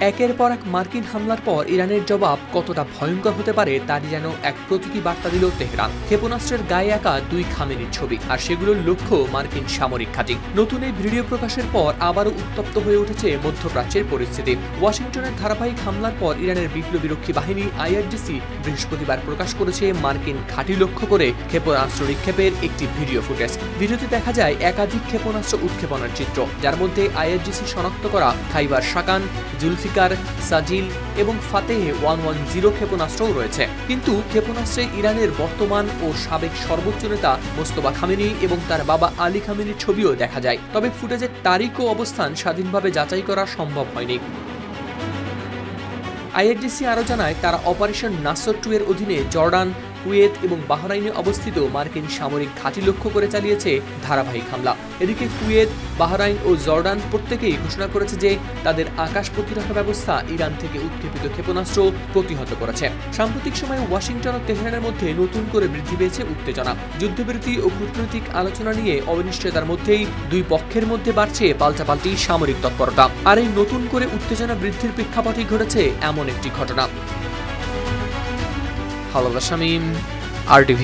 একের পর এক মার্কিন হামলার পর ইরানের জবাব কতটা ভয়ঙ্কর হতে পারে তারই যেন এক প্রতীকী বার্তা দিল তেহরান। ক্ষেপণাস্ত্রের গায়ে আঁকা 2 খামেনির ছবি, আর সেগুলোর লক্ষ্য মার্কিন সামরিক ঘাঁটি। নতুন এই ভিডিও প্রকাশের পর আবারও উত্তপ্ত হয়ে উঠেছে মধ্যপ্রাচ্যের পরিস্থিতি। ওয়াশিংটনের ধারাবাহিক হামলার পর ইরানের বিপ্লবীরক্ষী বাহিনী IRGC বৃহস্পতিবার প্রকাশ করেছে মার্কিন ঘাঁটি লক্ষ্য করে ক্ষেপণাস্ত্র নিক্ষেপের একটি ভিডিও ফুটেজ। ভিডিওতে দেখা যায় একাধিক ক্ষেপণাস্ত্র উৎক্ষেপণের চিত্র, যার মধ্যে IRGC শনাক্ত করা খাইবার শাকান, জুলফিকার, সাজিল এবং ফাতেহে 110 ক্ষেপণাস্ত্রও রয়েছে। কিন্তু ক্ষেপণাস্ত্রে ইরানের বর্তমান ও সাবেক সর্বোচ্চ নেতা মোস্তফা খামেনি এবং তার বাবা আলী খামেনির ছবিও দেখা যায়। তবে ফুটেজের তারিখ ও অবস্থান স্বাধীনভাবে যাচাই করা সম্ভব হয়নি। IRGC আরও জানায়, তারা অপারেশন নাসর 2 এর অধীনে জর্ডান, কুয়েত এবং বাহরাইনে অবস্থিত মার্কিন সামরিক ঘাঁটি লক্ষ্য করে চালিয়েছে ধারাবাহিক হামলা। এদিকে কুয়েত, বাহরাইন ও জর্ডান প্রত্যেকেই ঘোষণা করেছে যে তাদের আকাশ প্রতিরক্ষা ব্যবস্থা ইরান থেকে উৎক্ষেপিত ক্ষেপণাস্ত্র প্রতিহত করেছে। সাম্প্রতিক সময়ে ওয়াশিংটন ও তেহরানের মধ্যে নতুন করে বৃদ্ধি পেয়েছে উত্তেজনা। যুদ্ধবিরতি ও কূটনৈতিক আলোচনা নিয়ে অনিশ্চয়তার মধ্যেই 2 পক্ষের মধ্যে বাড়ছে পাল্টাপাল্টি সামরিক তৎপরতা। আর এই নতুন করে উত্তেজনা বৃদ্ধির প্রেক্ষাপটেই ঘটেছে এমন একটি ঘটনা। হাওলাদার শামীম, RTV।